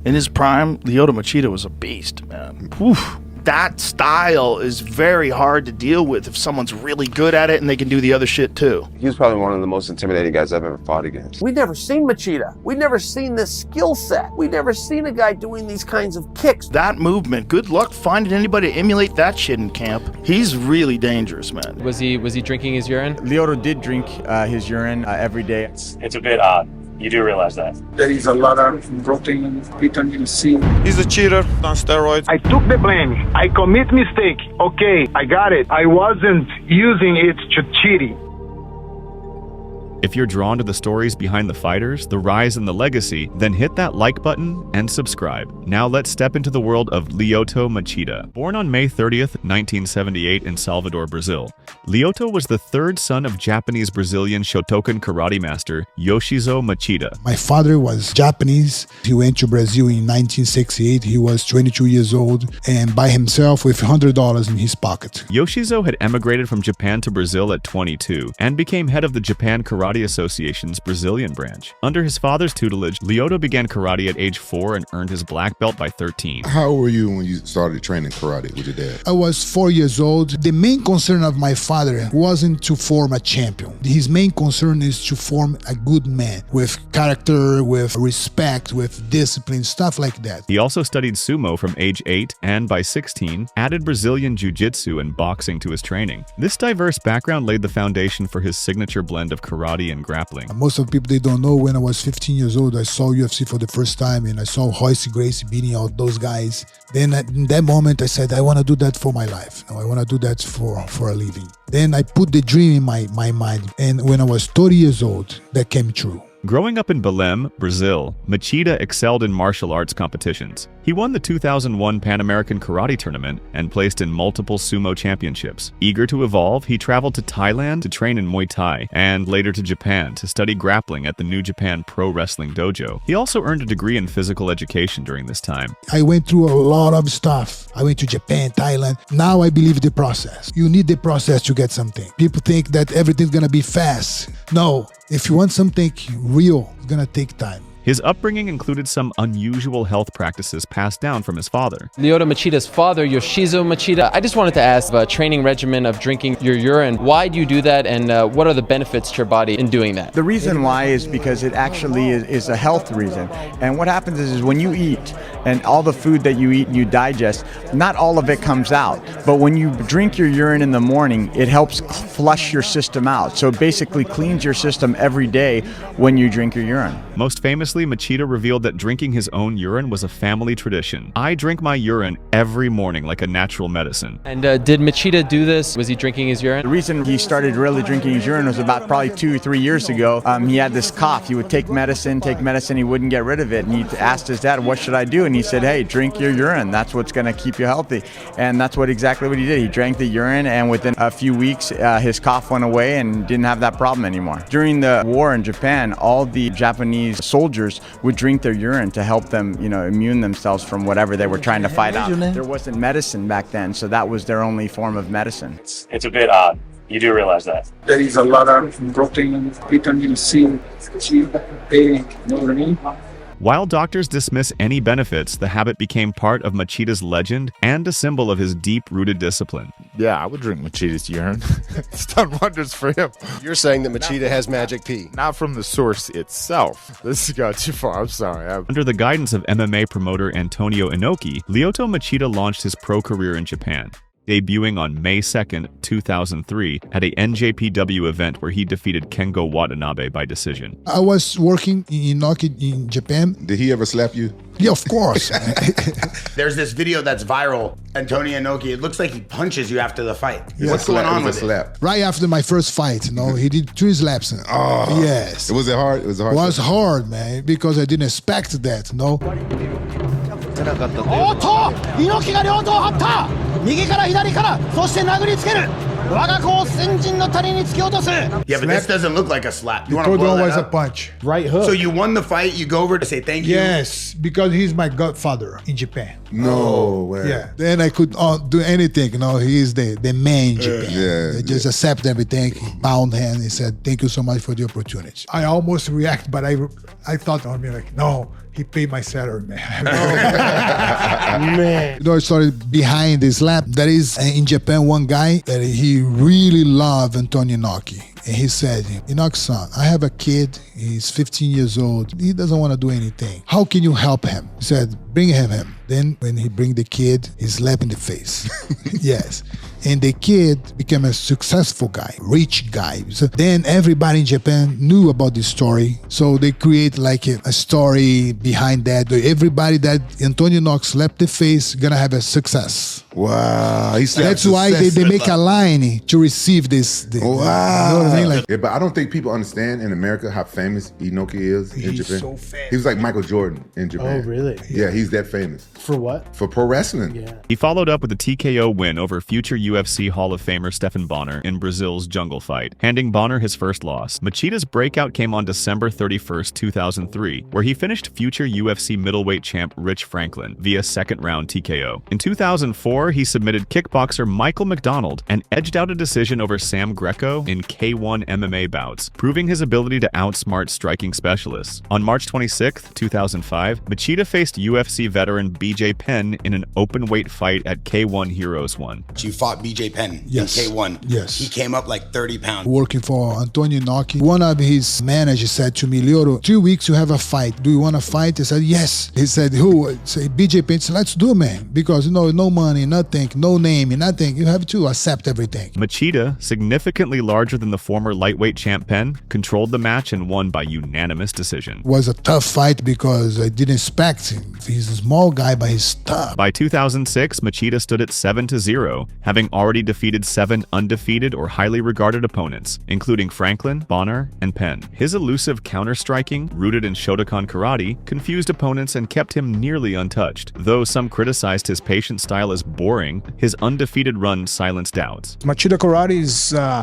In his prime, Lyoto Machida was a beast, man. Oof. That style is very hard to deal with if someone's really good at it and they can do the other shit too. He was probably one of the most intimidating guys I've ever fought against. We'd never seen Machida. We'd never seen this skill set. We'd never seen a guy doing these kinds of kicks. That movement, good luck finding anybody to emulate that shit in camp. He's really dangerous, man. Was he drinking his urine? Lyoto did drink his urine every day. It's a bit odd. You do realize that. There is a lot of protein, vitamin C. He's a cheater on steroids. I took the blame. I commit mistake. Okay, I got it. I wasn't using it to cheating. If you're drawn to the stories behind the fighters, the rise and the legacy, then hit that like button and subscribe. Now let's step into the world of Lyoto Machida. Born on May 30th, 1978 in Salvador, Brazil, Lyoto was the third son of Japanese-Brazilian Shotokan karate master Yoshiro Machida. My father was Japanese. He went to Brazil in 1968. He was 22 years old and by himself with $100 in his pocket. Yoshiro had emigrated from Japan to Brazil at 22 and became head of the Japan Karate Association's Brazilian branch. Under his father's tutelage, Lyoto began karate at age 4 and earned his black belt by 13. How old were you when you started training karate with your dad? I was 4 years old. The main concern of my father wasn't to form a champion. His main concern is to form a good man with character, with respect, with discipline, stuff like that. He also studied sumo from age 8 and by 16 added Brazilian jiu-jitsu and boxing to his training. This diverse background laid the foundation for his signature blend of karate and grappling. Most of people, they don't know, when I was 15 years old, I saw UFC for the first time and I saw Royce Gracie beating out those guys. Then in that moment, I said, I want to do that for my life. I want to do that for a living. Then I put the dream in my mind. And when I was 30 years old, that came true. Growing up in Belém, Brazil, Machida excelled in martial arts competitions. He won the 2001 Pan American Karate Tournament and placed in multiple sumo championships. Eager to evolve, he traveled to Thailand to train in Muay Thai and later to Japan to study grappling at the New Japan Pro Wrestling Dojo. He also earned a degree in physical education during this time. I went through a lot of stuff. I went to Japan, Thailand. Now I believe the process. You need the process to get something. People think that everything's gonna be fast. No. If you want something real, it's gonna take time. His upbringing included some unusual health practices passed down from his father. Lyoto Machida's father, Yoshiro Machida, I just wanted to ask a training regimen of drinking your urine. Why do you do that, and what are the benefits to your body in doing that? The reason why is because it actually is a health reason. And what happens is when you eat, and all the food that you eat and you digest, not all of it comes out. But when you drink your urine in the morning, it helps flush your system out. So it basically cleans your system every day when you drink your urine. Most famously, Machida revealed that drinking his own urine was a family tradition. I drink my urine every morning like a natural medicine. And did Machida do this? Was he drinking his urine? The reason he started really drinking his urine was about probably 2 or 3 years ago. He had this cough. He would take medicine, he wouldn't get rid of it. And he asked his dad, what should I do? And he said, hey, drink your urine. That's what's going to keep you healthy. And that's exactly what he did. He drank the urine, and within a few weeks, his cough went away and didn't have that problem anymore. During the war in Japan, all the Japanese soldiers would drink their urine to help them, immune themselves from whatever they were trying to fight on. There wasn't medicine back then, so that was their only form of medicine. It's a bit odd. You do realize that. There is a lot of protein, vitamin C, A, you know what I mean? While doctors dismiss any benefits, the habit became part of Machida's legend and a symbol of his deep-rooted discipline. Yeah, I would drink Machida's urine. It's done wonders for him. You're saying that Machida has magic pee? Not from the source itself. This has gone too far. I'm sorry. Under the guidance of MMA promoter Antonio Inoki, Lyoto Machida launched his pro career in Japan, debuting on May 2nd, 2003 at a NJPW event where he defeated Kengo Watanabe by decision. I was working in Inoki in Japan. Did he ever slap you? Yeah, of course. There's this video that's viral. Antonio Inoki, it looks like he punches you after the fight. Yeah. What's going on with it? Right after my first fight, he did 3 slaps. Oh, yes. Was it hard? It was hard. It was hard, man, because I didn't expect that, Yeah, but this doesn't look like a slap. You want to It blow that was a up? punch. Right hook. So you won the fight, you go over to say thank you? Yes, because he's my godfather in Japan. No way. Yeah. Then I could do anything, He is the man in Japan. Yeah, They just accept everything. He bound hand. He said, thank you so much for the opportunity. I almost react, but I thought, no, He paid my salary, man. Man. You know, I started behind the slap. There is in Japan one guy that he really loved Antonio Inoki. And he said, Inoki-san, I have a kid. He's 15 years old. He doesn't want to do anything. How can you help him? He said, bring him. Then when he bring the kid, he slap in the face. Yes. And the kid became a successful guy, rich guy. So then everybody in Japan knew about this story. So they create like a story behind that. Everybody that Antonio Inoki slapped the face gonna have a success. Wow. That's why they make a line to receive this. Wow. You know what I mean? Like, yeah, but I don't think people understand in America how famous Inoki is in Japan. He's so famous. He was like Michael Jordan in Japan. Oh, really? Yeah, he's that famous. For what? For pro wrestling. Yeah. He followed up with a TKO win over future UFC Hall of Famer Stephan Bonnar in Brazil's Jungle Fight, handing Bonnar his first loss. Machida's breakout came on December 31st, 2003, where he finished future UFC middleweight champ Rich Franklin via second-round TKO. In 2004, he submitted kickboxer Michael McDonald and edged out a decision over Sam Greco in K1 MMA bouts, proving his ability to outsmart striking specialists. On March 26, 2005, Machida faced UFC veteran BJ Penn in an open-weight fight at K1 Heroes 1. You fought BJ Penn Yes. in K1. Yes. He came up like 30 pounds. working for Antonio Inoki. One of his managers said to me, Lyoto, 2 weeks you have a fight. Do you want to fight? I said, yes. He said, who? I said, BJ Penn. Said, let's do it, man. Because, no money, nothing, no name, nothing. You have to accept everything. Machida, significantly larger than the former lightweight champ Penn, controlled the match and won by unanimous decision. It was a tough fight because I didn't expect him. He's a small guy, but he's tough. By 2006, Machida stood at 7-0, having already defeated 7 undefeated or highly regarded opponents, including Franklin, Bonnar, and Penn. His elusive counter-striking, rooted in Shotokan karate, confused opponents and kept him nearly untouched. Though some criticized his patient style as boring, his undefeated run silenced doubts. Machida karate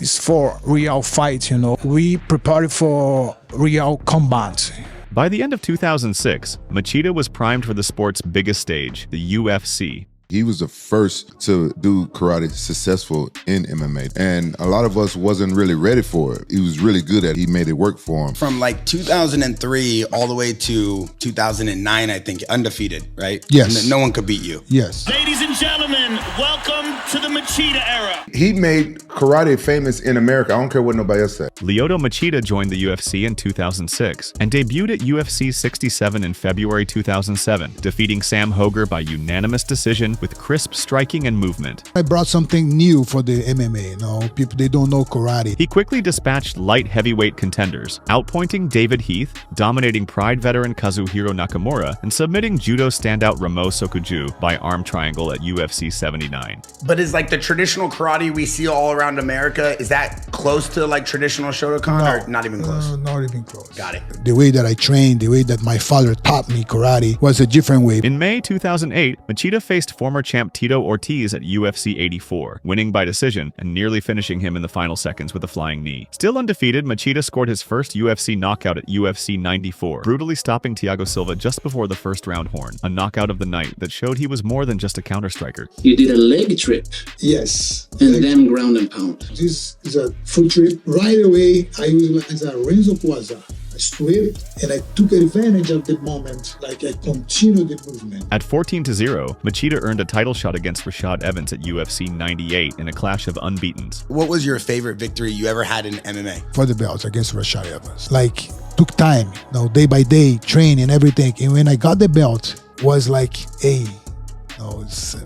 is for real fight, We prepare for real combat. By the end of 2006, Machida was primed for the sport's biggest stage, the UFC. He was the first to do karate successful in MMA. And a lot of us wasn't really ready for it. He was really good at it. He made it work for him. From like 2003 all the way to 2009, I think, undefeated, right? Yes. And no one could beat you. Yes. Ladies and gentlemen, welcome to the Machida Era. He made karate famous in America. I don't care what nobody else said. Lyoto Machida joined the UFC in 2006 and debuted at UFC 67 in February 2007, defeating Sam Hoger by unanimous decision with crisp striking and movement. I brought something new for the MMA, people, they don't know karate. He quickly dispatched light heavyweight contenders, outpointing David Heath, dominating Pride veteran Kazuhiro Nakamura, and submitting judo standout Ramo Sokuju by arm triangle at UFC 79. But is like the traditional karate we see all around America, is that close to like traditional Shotokan or not even close? Not even close. Got it. The way that I trained, the way that my father taught me karate was a different way. In May 2008, Machida faced former champ Tito Ortiz at UFC 84, winning by decision and nearly finishing him in the final seconds with a flying knee. Still undefeated, Machida scored his first UFC knockout at UFC 94, brutally stopping Thiago Silva just before the first round horn, a knockout of the night that showed he was more than just a counter-striker. You did a leg trip. Yes. And then ground and pound. This is a full trip. Right away, I used as a Renzo Kwaza. I slipped and I took advantage of the moment, like I continued the movement. At 14-0, Machida earned a title shot against Rashad Evans at UFC 98 in a clash of unbeatens. What was your favorite victory you ever had in MMA? For the belts against Rashad Evans. Like, took time, day by day, training, everything. And when I got the belt, was like, hey,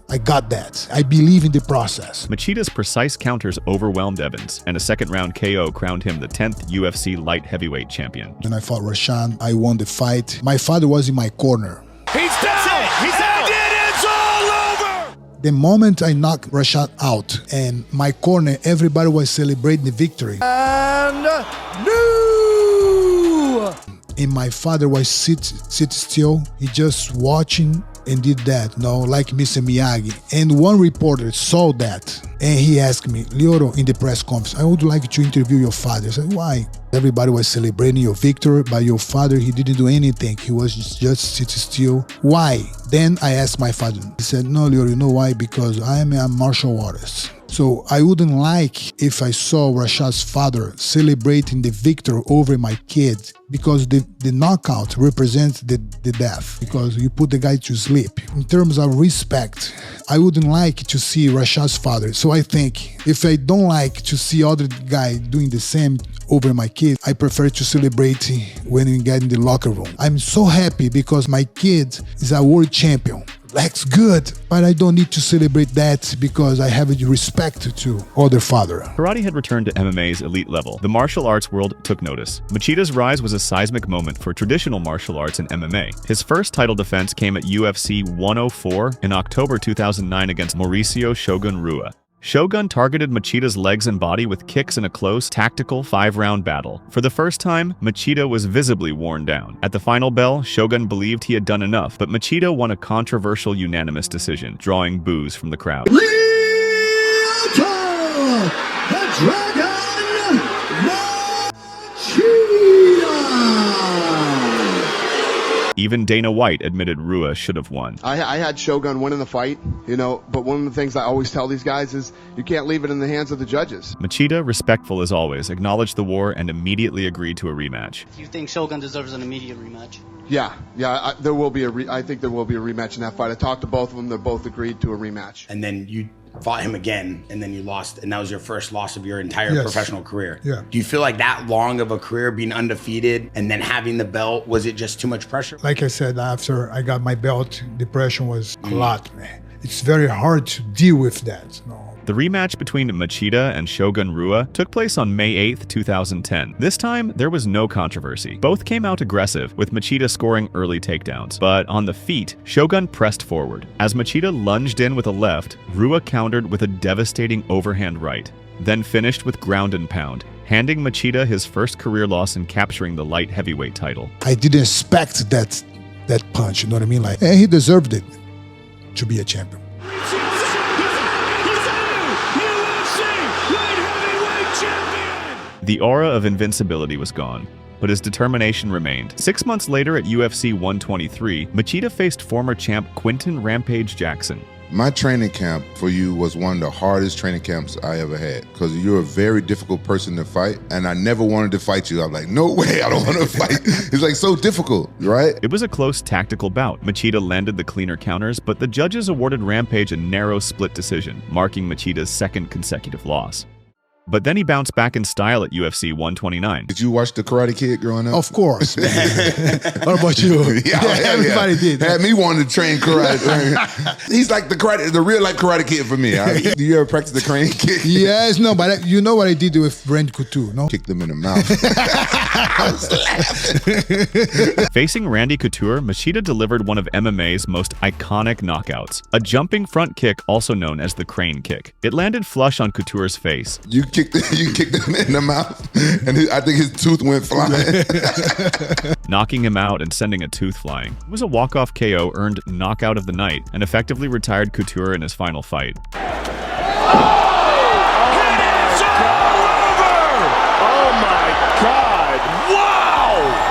I got that. I believe in the process. Machida's precise counters overwhelmed Evans, and a second-round KO crowned him the 10th UFC Light Heavyweight Champion. When I fought Rashad, I won the fight. My father was in my corner. He's down! He's out! It's all over! The moment I knocked Rashad out and my corner, everybody was celebrating the victory. And new! And my father was sit still. He just watching and did that, like Mr. Miyagi. And one reporter saw that and he asked me, Lyoto, in the press conference, I would like to interview your father. I said, why? Everybody was celebrating your victory, but your father, he didn't do anything. He was just sit still. Why? Then I asked my father. He said, no, Lyoto, you know why? Because I am a martial artist. So I wouldn't like if I saw Rashad's father celebrating the victory over my kid, because the knockout represents the death, because you put the guy to sleep. In terms of respect, I wouldn't like to see Rashad's father. So I think if I don't like to see other guy doing the same over my kid, I prefer to celebrate when we get in the locker room. I'm so happy because my kid is a world champion. That's good, but I don't need to celebrate that because I have respect to other father. Karate had returned to MMA's elite level. The martial arts world took notice. Machida's rise was a seismic moment for traditional martial arts and MMA. His first title defense came at UFC 104 in October 2009 against Mauricio Shogun Rua. Shogun targeted Machida's legs and body with kicks in a close, tactical 5-round battle. For the first time, Machida was visibly worn down. At the final bell, Shogun believed he had done enough, but Machida won a controversial unanimous decision, drawing boos from the crowd. Lyoto, the Dragon Machida! Even Dana White admitted Rua should have won. I had Shogun winning the fight, you know, but one of the things I always tell these guys is you can't leave it in the hands of the judges. Machida, respectful as always, acknowledged the war and immediately agreed to a rematch. Do you think Shogun deserves an immediate rematch? Yeah, there will be I think there will be a rematch in that fight. I talked to both of them. They're both agreed to a rematch. And then you fought him again, and then you lost, and that was your first loss of your entire professional career. Yeah. Do you feel like that long of a career, being undefeated, and then having the belt, was it just too much pressure? Like I said, after I got my belt, the pressure was a lot, man. It's very hard to deal with that. No. The rematch between Machida and Shogun Rua took place on May 8, 2010. This time, there was no controversy. Both came out aggressive, with Machida scoring early takedowns. But on the feet, Shogun pressed forward. As Machida lunged in with a left, Rua countered with a devastating overhand right, then finished with ground and pound, handing Machida his first career loss and capturing the light heavyweight title. I didn't expect that punch, you know what I mean? Like, he deserved it to be a champion. The aura of invincibility was gone, but his determination remained. 6 months later at UFC 123, Machida faced former champ Quinton Rampage Jackson. My training camp for you was one of the hardest training camps I ever had, because you're a very difficult person to fight, and I never wanted to fight you. I'm like, no way, I don't want to fight. It's like so difficult, right? It was a close tactical bout. Machida landed the cleaner counters, but the judges awarded Rampage a narrow split decision, marking Machida's second consecutive loss. But then he bounced back in style at UFC 129. Did you watch The Karate Kid growing up? Of course. What about you? Yeah, everybody did. Had me wanting to train karate. He's like the real life Karate Kid for me. Do you ever practice the crane kick? Yes, no, but you know what I did with Randy Couture, no? Kicked them in the mouth. I was laughing. Facing Randy Couture, Machida delivered one of MMA's most iconic knockouts, a jumping front kick also known as the crane kick. It landed flush on Couture's face. You kicked him in the mouth, and I think his tooth went flying. Knocking him out and sending a tooth flying. It was a walk-off KO earned knockout of the night and effectively retired Couture in his final fight.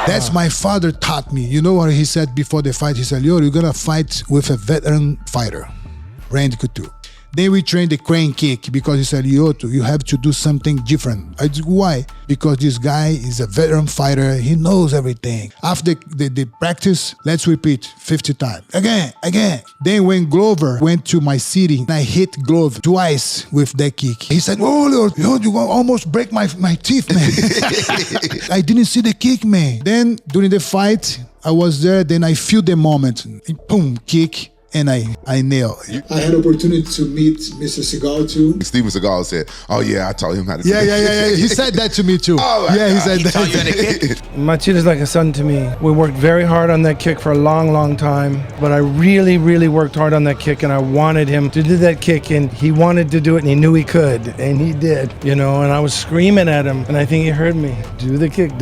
That's my father taught me. You know what he said before the fight? He said, "Yo, you're gonna fight with a veteran fighter, Randy Couture." Then we trained the crane kick because he said, "Lyoto, you have to do something different." I said, "Why?" Because this guy is a veteran fighter. He knows everything. After the practice, let's repeat 50 times. Again. Then when Glover went to my city, I hit Glover twice with that kick. He said, "Oh, Lyoto, you almost break my teeth, man." I didn't see the kick, man. Then during the fight, I was there. Then I feel the moment. Boom, kick. And I nailed it. I had opportunity to meet Mr. Seagal too. Steven Seagal said, "Oh yeah, I taught him how to." Yeah. He said that to me too. Oh, yeah, he said that. Taught you how to kick? Machida's like a son to me. We worked very hard on that kick for a long time, but I really worked hard on that kick, and I wanted him to do that kick, and he wanted to do it, and he knew he could, and he did, you know, and I was screaming at him, and I think he heard me. Do the kick.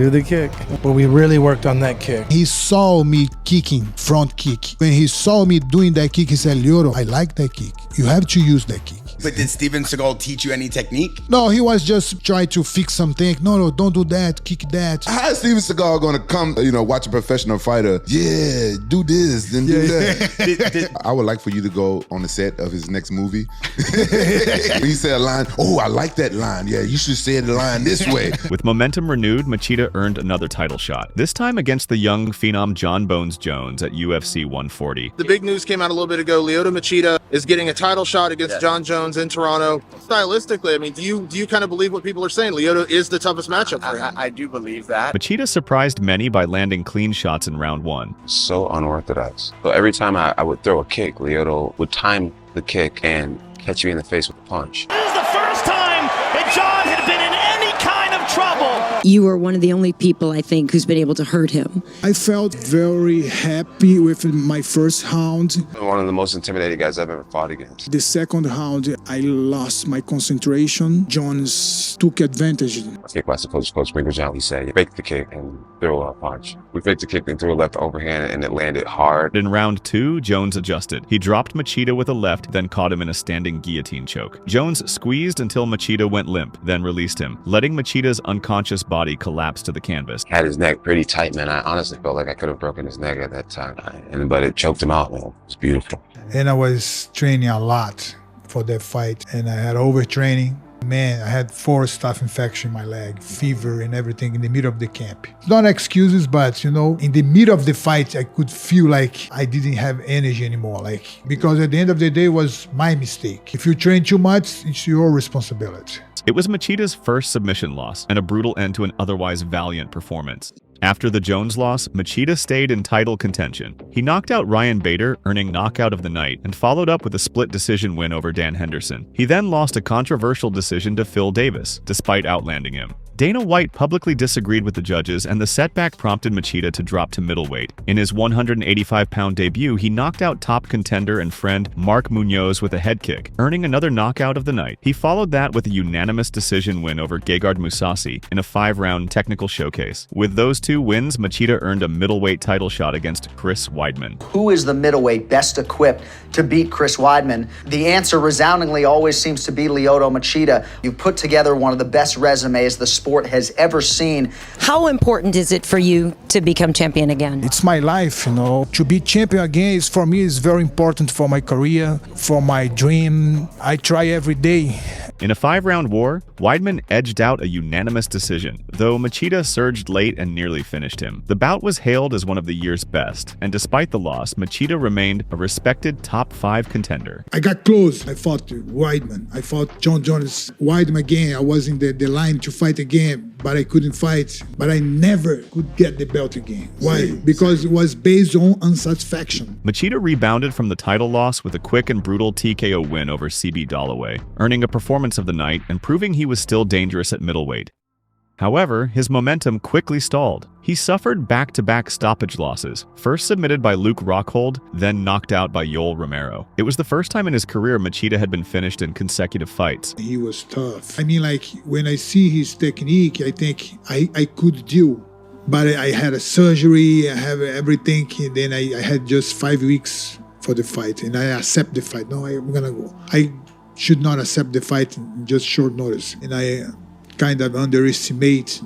But we really worked on that kick. He saw me kicking, front kick. When he saw me doing that kick, he said, "Lyoto, I like that kick. You have to use that kick." But did Steven Seagal teach you any technique? No, he was just trying to fix something. No, don't do that, kick that. How is Steven Seagal gonna come, watch a professional fighter? Yeah, do this, then do that. I would like for you to go on the set of his next movie. He said a line, oh, I like that line. Yeah, you should say the line this way. With momentum renewed, Machida earned another title shot, this time against the young phenom John Bones Jones at UFC 140. The big news came out a little bit ago. Lyoto Machida is getting a title shot against John Jones in Toronto. Stylistically, I mean, do you kind of believe what people are saying? Lyoto is the toughest matchup for him. I do believe that. Machida surprised many by landing clean shots in round 1. So unorthodox. So every time I would throw a kick, Lyoto would time the kick and catch you in the face with a punch. This is the first time that John had been in any kind of trouble. You are one of the only people, I think, who's been able to hurt him. I felt very happy with my first round. One of the most intimidating guys I've ever fought against. The second round, I lost my concentration. Jones took advantage. Kick by Coach John, he said, fake the kick and throw a punch. We faked the kick and threw a left overhand, and it landed hard. In round 2, Jones adjusted. He dropped Machida with a left, then caught him in a standing guillotine choke. Jones squeezed until Machida went limp, then released him, letting Machida's unconscious body collapse to the canvas. Had his neck pretty tight, man. I honestly felt like I could have broken his neck at that time, but it choked him out, man. It was beautiful. And I was training a lot for that fight, and I had overtraining. Man, I had 4 staph infection in my leg, fever and everything in the middle of the camp. It's not excuses, but in the middle of the fight, I could feel like I didn't have energy anymore. Because at the end of the day, it was my mistake. If you train too much, it's your responsibility. It was Machida's first submission loss and a brutal end to an otherwise valiant performance. After the Jones loss, Machida stayed in title contention. He knocked out Ryan Bader, earning knockout of the night, and followed up with a split decision win over Dan Henderson. He then lost a controversial decision to Phil Davis, despite outlanding him. Dana White publicly disagreed with the judges, and the setback prompted Machida to drop to middleweight. In his 185-pound debut, he knocked out top contender and friend Mark Munoz with a head kick, earning another knockout of the night. He followed that with a unanimous decision win over Gegard Mousasi in a 5-round technical showcase. With those 2 wins, Machida earned a middleweight title shot against Chris Weidman. Who is the middleweight best equipped to beat Chris Weidman? The answer resoundingly always seems to be Lyoto Machida. You put together one of the best resumes the sport has ever seen. How important is it for you to become champion again? It's my life, To be champion again for me is very important for my career, for my dream. I try every day. In a 5-round war, Weidman edged out a unanimous decision, though Machida surged late and nearly finished him. The bout was hailed as one of the year's best, and despite the loss, Machida remained a respected top 5 contender. I got close. I fought Weidman. I fought John Jones. Weidman again. I was in the line to fight again, but I couldn't fight. But I never could get the belt again. Why? Because it was based on unsatisfaction. Machida rebounded from the title loss with a quick and brutal TKO win over CB Dollaway, earning a performance of the night and proving he was still dangerous at middleweight. However, his momentum quickly stalled. He suffered back-to-back stoppage losses, first submitted by Luke Rockhold, then knocked out by Yoel Romero. It was the first time in his career Machida had been finished in consecutive fights. He was tough. I mean, when I see his technique, I think I could deal. But I had a surgery, I have everything, and then I had just 5 weeks for the fight, and I accept the fight. No, I'm gonna go. I should not accept the fight in just short notice, and I kind of underestimate,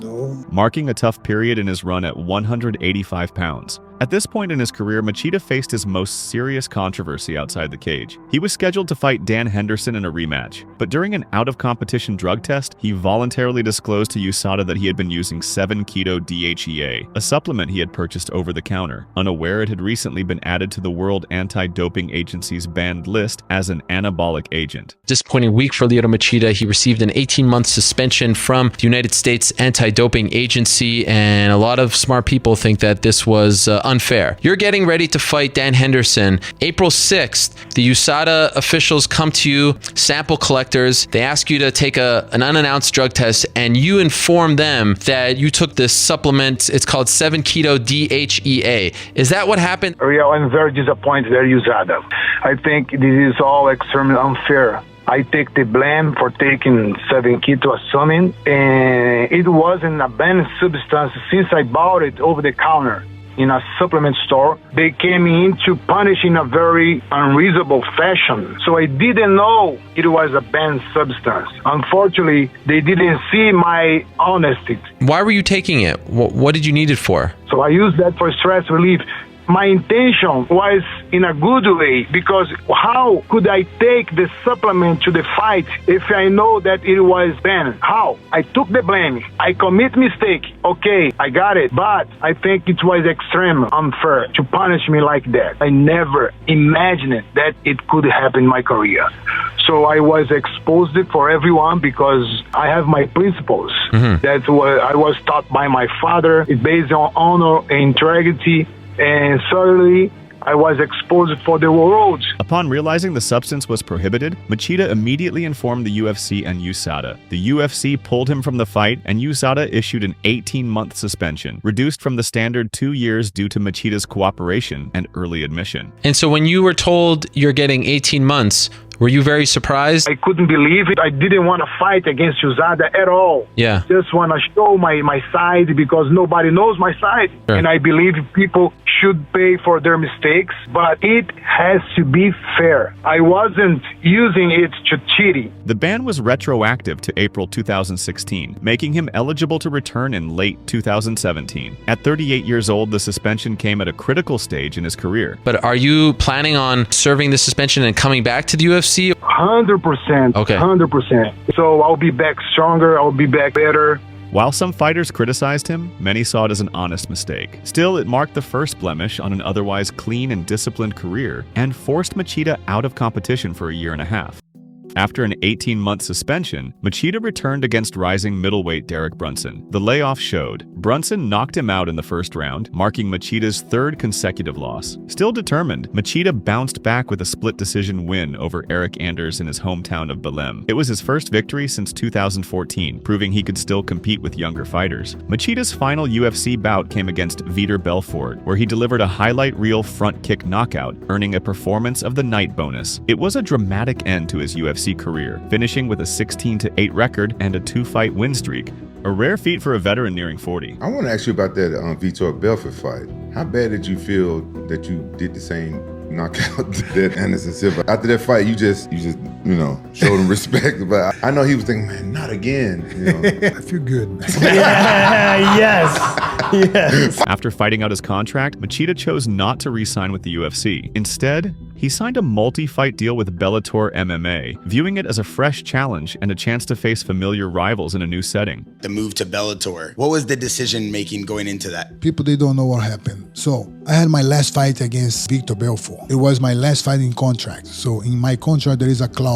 Marking a tough period in his run at 185 pounds. At this point in his career, Machida faced his most serious controversy outside the cage. He was scheduled to fight Dan Henderson in a rematch, but during an out-of-competition drug test, he voluntarily disclosed to USADA that he had been using 7-keto DHEA, a supplement he had purchased over the counter, unaware it had recently been added to the World Anti-Doping Agency's banned list as an anabolic agent. Disappointing week for Lyoto Machida. He received an 18-month suspension from the United States Anti-Doping Agency, and a lot of smart people think that this was unfair. You're getting ready to fight Dan Henderson. April 6th, the USADA officials come to you, sample collectors. They ask you to take an unannounced drug test, and you inform them that you took this supplement. It's called 7-keto DHEA. Is that what happened? Yeah, I'm very disappointed at USADA. I think this is all extremely unfair. I take the blame for taking 7-keto assuming, and it wasn't a banned substance since I bought it over the counter. in a supplement store. They came in to punish in a very unreasonable fashion. So I didn't know it was a banned substance. Unfortunately, they didn't see my honesty. Why were you taking it? What did you need it for? So I used that for stress relief. My intention was in a good way, because how could I take the supplement to the fight if I know that it was banned? How? I took the blame. I commit mistake. Okay, I got it. But I think it was extreme unfair to punish me like that. I never imagined that it could happen in my career. So I was exposed for everyone because I have my principles. That's what I was taught by my father. It's based on honor and integrity. And suddenly, I was exposed for the world. Upon realizing the substance was prohibited, Machida immediately informed the UFC and USADA. The UFC pulled him from the fight, and USADA issued an 18-month suspension, reduced from the standard 2 years due to Machida's cooperation and early admission. And so when you were told you're getting 18 months, were you very surprised? I couldn't believe it. I didn't want to fight against USADA at all. Yeah. Just want to show my side, because nobody knows my side. Sure. And I believe people should pay for their mistakes, but it has to be fair. I wasn't using it to cheat. The ban was retroactive to April 2016, making him eligible to return in late 2017. At 38 years old, the suspension came at a critical stage in his career. But are you planning on serving the suspension and coming back to the UFC? 100%. Okay. 100%. So I'll be back stronger. I'll be back better. While some fighters criticized him, many saw it as an honest mistake. Still, it marked the first blemish on an otherwise clean and disciplined career and forced Machida out of competition for a year and a half. After an 18-month suspension, Machida returned against rising middleweight Derek Brunson. The layoff showed. Brunson knocked him out in the first round, marking Machida's third consecutive loss. Still determined, Machida bounced back with a split decision win over Eric Anders in his hometown of Belém. It was his first victory since 2014, proving he could still compete with younger fighters. Machida's final UFC bout came against Vitor Belfort, where he delivered a highlight reel front kick knockout, earning a Performance of the Night bonus. It was a dramatic end to his UFC career, finishing with a 16-8 record and a 2-fight win streak. A rare feat for a veteran nearing 40. I want to ask you about that Vitor Belfort fight. How bad did you feel that you did the same knockout that Anderson Silva? After that fight, you just showed him respect. But I know he was thinking, man, not again. I feel good. Yes. After fighting out his contract, Machida chose not to re-sign with the UFC. Instead, he signed a multi-fight deal with Bellator MMA, viewing it as a fresh challenge and a chance to face familiar rivals in a new setting. The move to Bellator. What was the decision making going into that? People, they don't know what happened. So I had my last fight against Vitor Belfort. It was my last fight in contract. So in my contract, there is a clause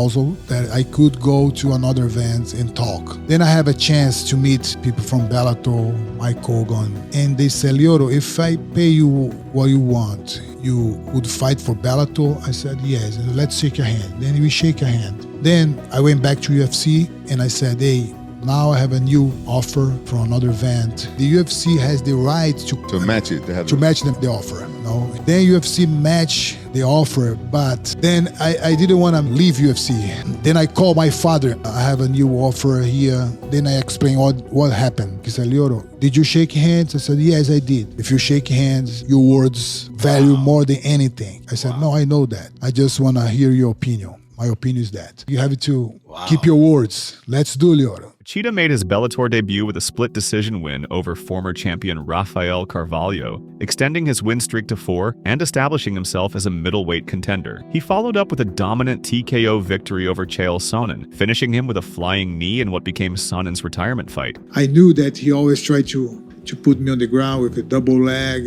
that I could go to another event and talk. Then I have a chance to meet people from Bellator, Mike Hogan, and they said, Lyoto, if I pay you what you want, you would fight for Bellator? I said, yes. Let's shake your hand. Then we shake your hand. Then I went back to UFC and I said, hey, now I have a new offer from another event. The UFC has the right to match it. To match the offer. No. Then UFC match the offer, but then I didn't want to leave UFC. Then I called my father. I have a new offer here. Then I explained what happened. He said, Lyoto, did you shake hands? I said, yes, I did. If you shake hands, your words value more than anything. I said, no, I know that. I just want to hear your opinion. My opinion is that you have to keep your words. Let's do Lyoto. Machida made his Bellator debut with a split decision win over former champion Rafael Carvalho, extending his win streak to 4 and establishing himself as a middleweight contender. He followed up with a dominant TKO victory over Chael Sonnen, finishing him with a flying knee in what became Sonnen's retirement fight. I knew that he always tried to put me on the ground with a double leg.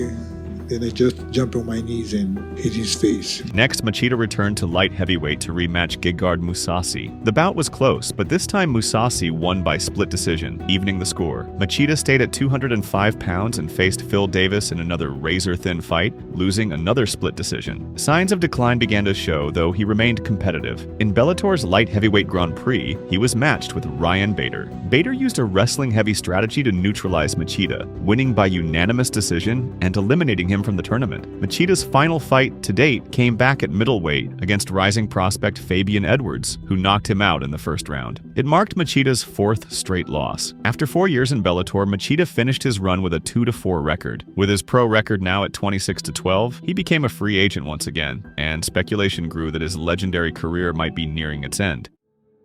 Then I just jumped on my knees and hit his face. Next, Machida returned to light heavyweight to rematch Gegard Mousasi. The bout was close, but this time Mousasi won by split decision, evening the score. Machida stayed at 205 pounds and faced Phil Davis in another razor-thin fight, losing another split decision. Signs of decline began to show, though he remained competitive. In Bellator's light heavyweight Grand Prix, he was matched with Ryan Bader. Bader used a wrestling-heavy strategy to neutralize Machida, winning by unanimous decision and eliminating him him from the tournament. Machida's final fight to date came back at middleweight against rising prospect Fabian Edwards, who knocked him out in the first round. It marked Machida's 4th straight loss. After 4 years in Bellator, Machida finished his run with a 2-4 record. With his pro record now at 26-12, he became a free agent once again, and speculation grew that his legendary career might be nearing its end.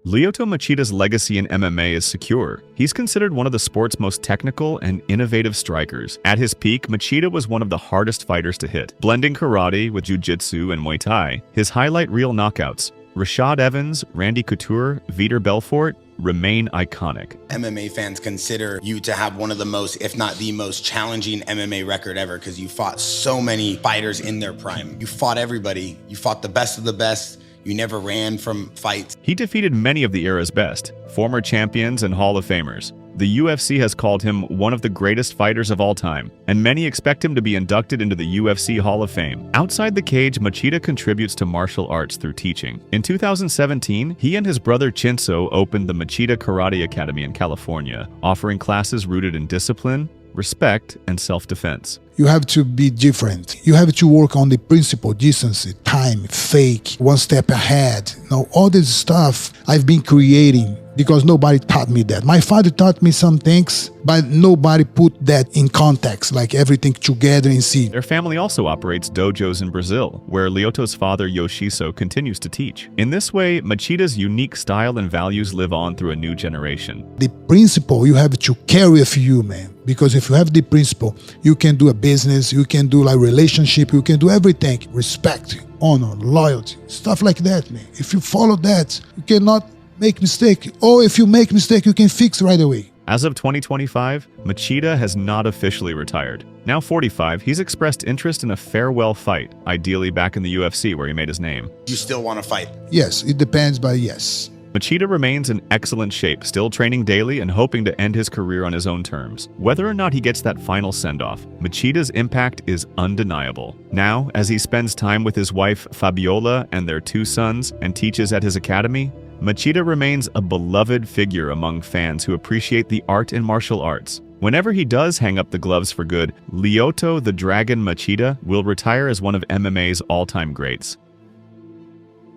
Lyoto Machida's legacy in MMA is secure. He's considered one of the sport's most technical and innovative strikers. At his peak, Machida was one of the hardest fighters to hit. Blending karate with jiu-jitsu and Muay Thai, his highlight reel knockouts, Rashad Evans, Randy Couture, Vitor Belfort, remain iconic. MMA fans consider you to have one of the most, if not the most challenging MMA record ever, because you fought so many fighters in their prime. You fought everybody. You fought the best of the best. You never ran from fights. He defeated many of the era's best, former champions and Hall of Famers. The UFC has called him one of the greatest fighters of all time, and many expect him to be inducted into the UFC Hall of Fame. Outside the cage, Machida contributes to martial arts through teaching. In 2017, he and his brother Chinso opened the Machida Karate Academy in California, offering classes rooted in discipline, respect, and self-defense. You have to be different. You have to work on the principle, decency, time, fake, one step ahead. All this stuff I've been creating because nobody taught me that. My father taught me some things, but nobody put that in context, like everything together and see. Their family also operates dojos in Brazil, where Lyoto's father Yoshiso continues to teach. In this way, Machida's unique style and values live on through a new generation. The principle you have to carry with you, man. Because if you have the principle, you can do a business, you can do like relationship, you can do everything. Respect, honor, loyalty, stuff like that, man. If you follow that, you cannot make mistake. Or if you make mistake, you can fix right away. As of 2025, Machida has not officially retired. Now 45, he's expressed interest in a farewell fight, ideally back in the UFC where he made his name. You still want to fight? Yes, it depends, but yes. Machida remains in excellent shape, still training daily and hoping to end his career on his own terms. Whether or not he gets that final send-off, Machida's impact is undeniable. Now, as he spends time with his wife Fabiola and their 2 sons and teaches at his academy, Machida remains a beloved figure among fans who appreciate the art and martial arts. Whenever he does hang up the gloves for good, Lyoto the Dragon Machida will retire as one of MMA's all-time greats.